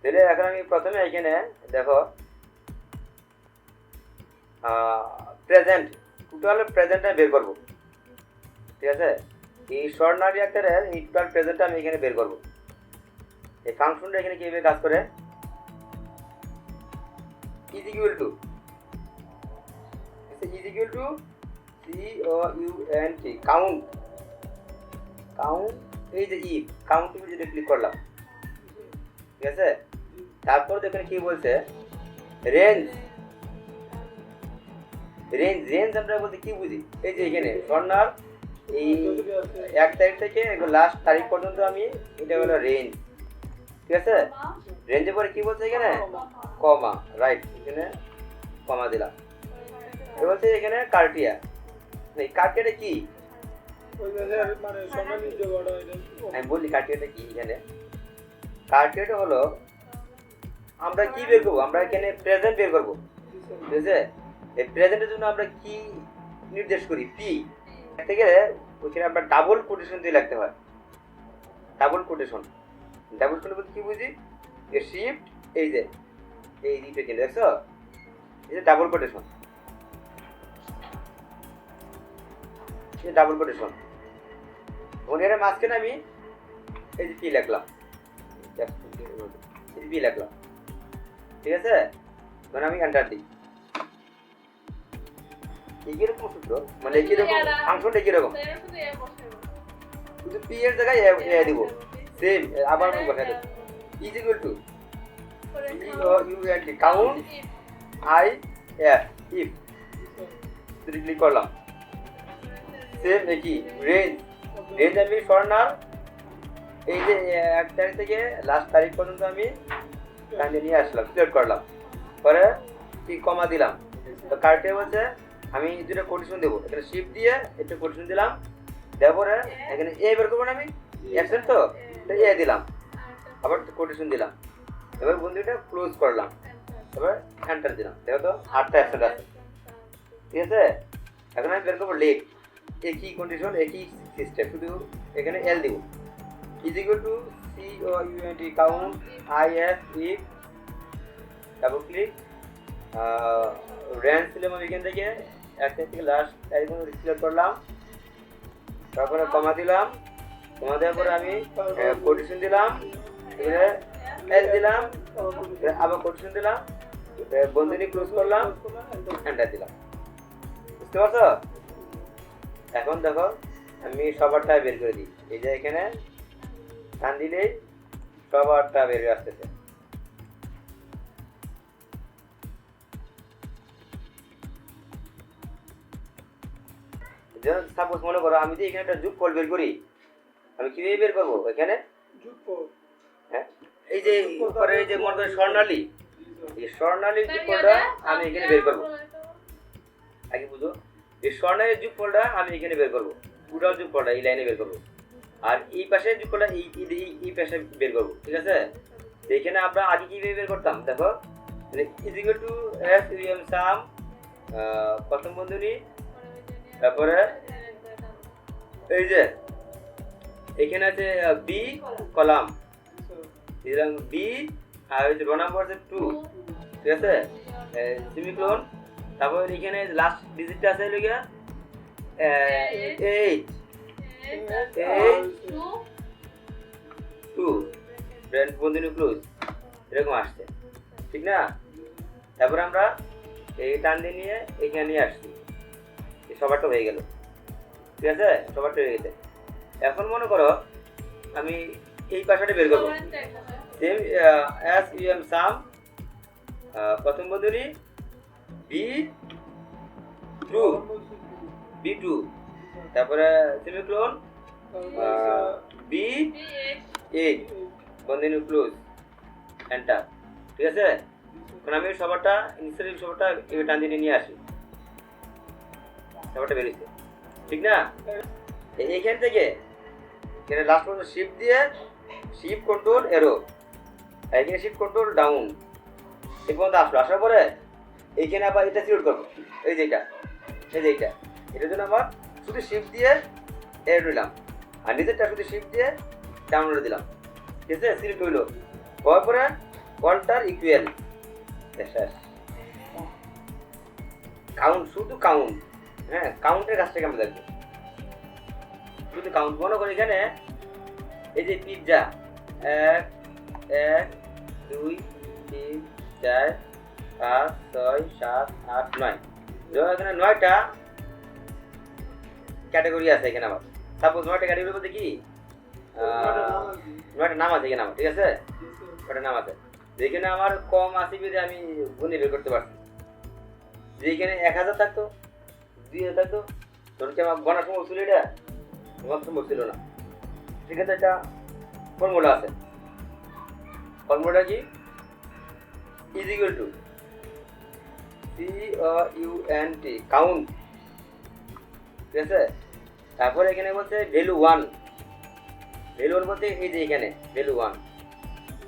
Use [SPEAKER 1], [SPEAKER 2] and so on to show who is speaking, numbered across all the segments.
[SPEAKER 1] তাহলে এখন আমি প্রথমে এখানে দেখো প্রেজেন্ট, টোটাল প্রেজেন্টটা বের করব। ঠিক আছে, এই শর্ট নাল রিঅ্যাক্টরের এই টোটাল প্রেজেন্টটা আমি এখানে বের করব। এই ফাংশনটা এখানে কিভাবে কাজ করে, is equal to COUNT count, count এই যে ইফ কাউন্ট যদি ক্লিক করলাম, ঠিক আছে, তারপর দেখেন কি বলছে রেঞ্জ। রেঞ্জ আমরা বলতে কি বুঝি, এই যে এখানে স্বর্ণার এই 1 তারিখ থেকে লাস্ট তারিখ পর্যন্ত আমি এটা হলো রেঞ্জ। ঠিক আছে, রেঞ্জের পরে কি বলছে এখানে কমা, রাইট, এখানে কমা দিলাম। এ বলছে এখানে কার্টিয়া, এই কার্টিয়াটা কি আমি বলি, কার্টিয়াটা কি এখানে, কার্টিয়াটা হলো আমরা কি বের করবো, আমরা এখানে প্রেজেন্ট বের করবো। ঠিক আছে, এই প্রেজেন্টের জন্য আমরা কি নির্দেশ করি, পি থেকে ওইখানে আমরা ডাবল কোটেশন দিয়ে লিখতে হয়। ডাবল কোটেশন বলতে কি বুঝি, যে শিফট এই যে এই দুটো কিন্তু দেখছো, এই যে ডাবল কোটেশন, ডাবল কোটেশন এর মাঝখানে আমি এই যে পি লিখলাম, পি লিখলাম। ঠিক আছে, মানে আমি এন্টার দিই। কিরকম সূত্র, মানে কিরকম ফাংশনটা কিরকম, শুধু পি এর জায়গায় এ দিব, সেম আবার আমি বসাই দেব, is equal to count I F if, click করলাম, সেম একই রেঞ্জ আমি স্বর্ণার এই যে 1 তারিখ থেকে লাস্ট তারিখ পর্যন্ত আমি টাইমে নিয়ে আসলাম, সিলেক্ট করলাম, পরে কি কমা দিলাম। তো কার্টে বলছে আমি দুটো কোটেশন দেবো, এখানে শিফট দিয়ে একটা কোটেশন দিলাম, দেওয়ার পরে এখানে এ বের করবো না আমি, অ্যাবসেন্ট তো এ দিলাম, আবার কোটেশন দিলাম, এবার বন্ধুটা ক্লোজ করলাম, এবার এন্টার দিলাম। দেখো তো 8টা অ্যাবসেন্ট আছে। ঠিক আছে, এখন আমি বের করবো লেখ, একই কন্ডিশন একই সিস্টেম, শুধু এখানে এল দিব, is equal to COUNT count IF if, double click, range দিলাম আমি এখান থেকে 1 তারিখ থেকে লাস্ট তারিখ পর্যন্ত সিলেক্ট করলাম, তারপরে কমা দিলাম, কমা দেওয়ার পরে আমি কোটেশন দিলাম, এবারে এল দিলাম, আবার কোটেশন দিলাম, বন্ধনী ক্লোজ করলাম, এন্টার দিলাম। বুঝতে পারছো? এখন দেখো আমি সবারটা বের করে দিই, এই যে এখানে টান দিলেই সবারটা বের হয়ে আসতেছে। সাপোজ মনে করো আমি যদি এখানে একটা যোগফল বের করি, আমি কিভাবে বের করবো, এখানে হ্যাঁ এই যে উপরে এই যে মনে করো স্বর্ণালী, এই স্বর্ণালীর যোগফলটা আমি এখানে বের করবো। আগে বুঝো, এই স্বর্ণালীর যোগফলটা আমি এখানে বের করবো, টোটাল যোগফলটা এই লাইনে বের করবো, আর এই পাশে যোগফলটা এই পাশে বের করবো। ঠিক আছে, এখানে আমরা আগে কিভাবে বের করতাম দেখো, ইজ ইকুয়াল টু SUM সাম প্রথম বন্ধনী, তারপরে এই যে এখানে আছে বি কলাম, দিলাম বি, আর ওই যে রো নাম্বার আছে 2। ঠিক আছে, সেমিকোলন, তারপর এখানে লাস্ট ডিজিটটা আছে লিখা 2 ব্র্যান্ড বন্ধনী ক্লোজ, এরকম আসছে। ঠিক না, তারপর আমরা এই টান দিয়ে নিয়ে এখানে নিয়ে আসছি, সবারটা হয়ে গেল। ঠিক আছে, সবারটা হয়ে গেছে। এখন মনে করো আমি এই পাশাটা বের করবো, সেম SUM সাম প্রথম বন্ধনী B2, তারপরে সেমিকোলন B8 বন্ধনী ক্লোজ, এন্টার। ঠিক আছে, এখন আমি সবারটা ইনস্ট্যান্ট সবারটা টান দিয়ে নিয়ে আসি, সবারটা বেরিয়েছে। ঠিক না, এইখান থেকে এখানে লাস্ট পর্যন্ত শিফট দিয়ে শিফট কন্ট্রোল এরো, এখানে শিফট কন্ট্রোল ডাউন, এই পর্যন্ত আসলো। আসার পরে এইখানে আবার এটা সিলেক্ট করবো, এই যে এটা, এই যে এটা, এটার জন্য আবার শুধু শিফট দিয়ে এর নিলাম, আর নিজেরটা শুধু শিফট দিয়ে ডাউনলোড দিলাম। ঠিক আছে, সিলেক্ট হইলো, হওয়ার পরে অল্টার ইকুয়াল শেষ। কাউন্ট, শুধু কাউন্ট। হ্যাঁ, কাউন্টের কাজটাকে আমরা দেখবো, শুধু কাউন্ট। মনে করি এখানে এই যে পিৎজা 1 1 2 3 4 5 6 7 8 9, ধরো এখানে 9টা ক্যাটাগরি আছে এখানে আমার। সাপোজ 9টা ক্যাটাগরি বলতে কি 9টা নাম আছে এখানে আমার, ঠিক আছে? 9টা নাম আছে, যেখানে আমার কম আছে যদি আমি গুণে বের করতে পারছি। যেখানে 1000 থাকতো, 2000 থাকতো, তখন কি আমার গণা সম্ভব ছিল? এটা গণা সম্ভব ছিল না। ঠিক আছে, এটা ফর্মুলা আছে। ফর্মুলা কি? Is equal to COUNT, count. ঠিক আছে, তারপরে এখানে বলছে ভ্যালু 1। ভ্যালু 1 বলতে এই যে এখানে ভ্যালু 1,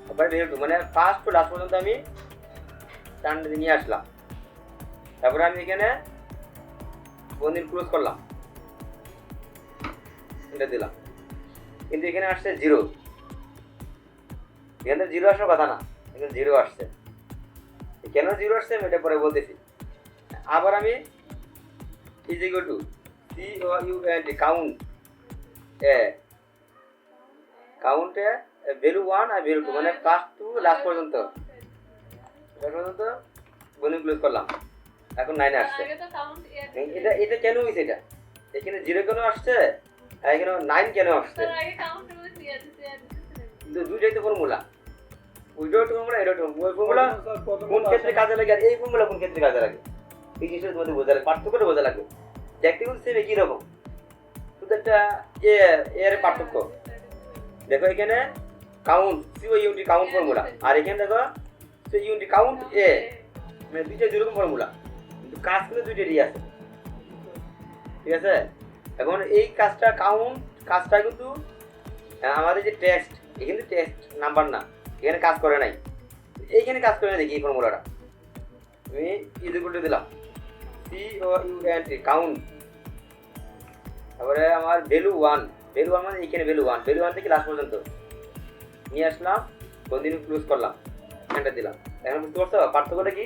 [SPEAKER 1] তারপরে ভ্যালু 2, মানে ফার্স্ট টু লাস্ট পর্যন্ত আমি টান নিয়ে আসলাম। তারপরে আমি এখানে বন্ধনী ক্লোজ করলাম, এটা দিলাম, কিন্তু এখানে আসছে 0। এখানে 0 আসার কথা না, এখানে 0 আসছে। কেন 0 আসছে আমি এটা পরে বলতেছি। আবার আমি is equal to COUNT, count কাউন্টে ভ্যালু 1 আর ভ্যালু 2, মানে ফার্স্ট টু লাস্ট পর্যন্ত বন্ধনী ক্লোজ করলাম। এখন 9 আসছে। এটা এটা কেন হয়েছে? এটা এখানে 0 কেন আসছে আর এখানে 9 কেন আসছে? কিন্তু দুইটাই তো ফর্মুলা, ওইটাও ফর্মুলা, এটাও ফর্মুলা। ওই ফর্মুলা কোন ক্ষেত্রে কাজে লাগে আর এই ফর্মুলা কোন ক্ষেত্রে কাজে লাগে, এই জিনিসটা তোমাদের বোঝা লাগবে, পার্থক্যটা বোঝা লাগবে। দেখতে কিন্তু সেম একই রকম, শুধু একটা এর পার্থক্য। দেখো এখানে কাউন্ট COUNT, কাউন্ট ফর্মুলা, আর এখানে দেখো COUNT, কাউন্ট এ, মানে দুইটা দুরকম ফর্মুলা, কিন্তু কাজ কিন্তু দুইটারই আছে। ঠিক আছে, এখন এই কাজটা কাউন্ট কাজটা কিন্তু আমাদের যে টেক্সট, এখানে টেক্সট নাম্বার না, এখানে কাজ করে নাই, এইখানে কাজ করে না। দেখি এই ফর্মুলাটা আমি ইজ ইকুয়াল টু দিলাম COUNT, কাউন্ট, তারপরে আমার ভ্যালু 1, ভ্যালু 1 মানে এখানে ভ্যালু 1, ভ্যালু 1 থেকে লাস্ট পর্যন্ত নিয়ে আসলাম, কন্টিনিউ ক্লোজ করলাম, এন্টার দিলাম। এখন বুঝতে পারছো পার্থক্যটা কি?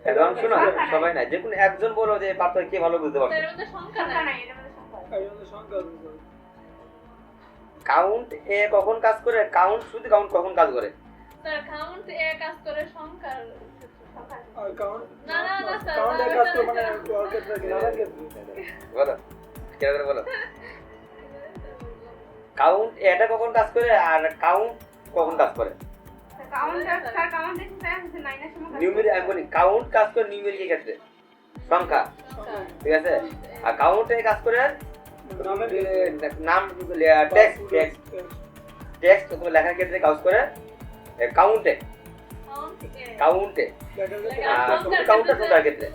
[SPEAKER 1] এখন শোনো সবাই না, যে কোনো একজন বলো যে পার্থক্য কে ভালো বুঝতে পারছো। কাউন্ট এ কখন কাজ করে? কাউন্ট, শুধু কাউন্ট কখন কাজ করে?
[SPEAKER 2] স্যার কাউন্ট এ কাজ করে সংখ্যার,
[SPEAKER 3] আর কাউন্ট
[SPEAKER 2] না না না স্যার,
[SPEAKER 3] কাউন্ট এর কাজ করে মানে ক্ষেত্রে কি নানা ক্ষেত্রে
[SPEAKER 1] বলো কি করে বলো। কাউন্ট এটা কখন কাজ করে আর কাউন্ট কখন কাজ করে?
[SPEAKER 4] কাউন্ট স্যার, কাউন্ট এর সাথে 9 এর সময়
[SPEAKER 1] নিউমেরিক, আমি বলি কাউন্ট কাজ করে নিউমেরিক ক্ষেত্রে, সংখ্যা। ঠিক আছে, আর কাউন্ট এ কাজ করে নাম, টেক্সট টেক্সট টেক্সট লেখার ক্ষেত্রে কাজ করে কাউন্টে, কাউন্টে, আর কাউন্টার সংখ্যার ক্ষেত্রে।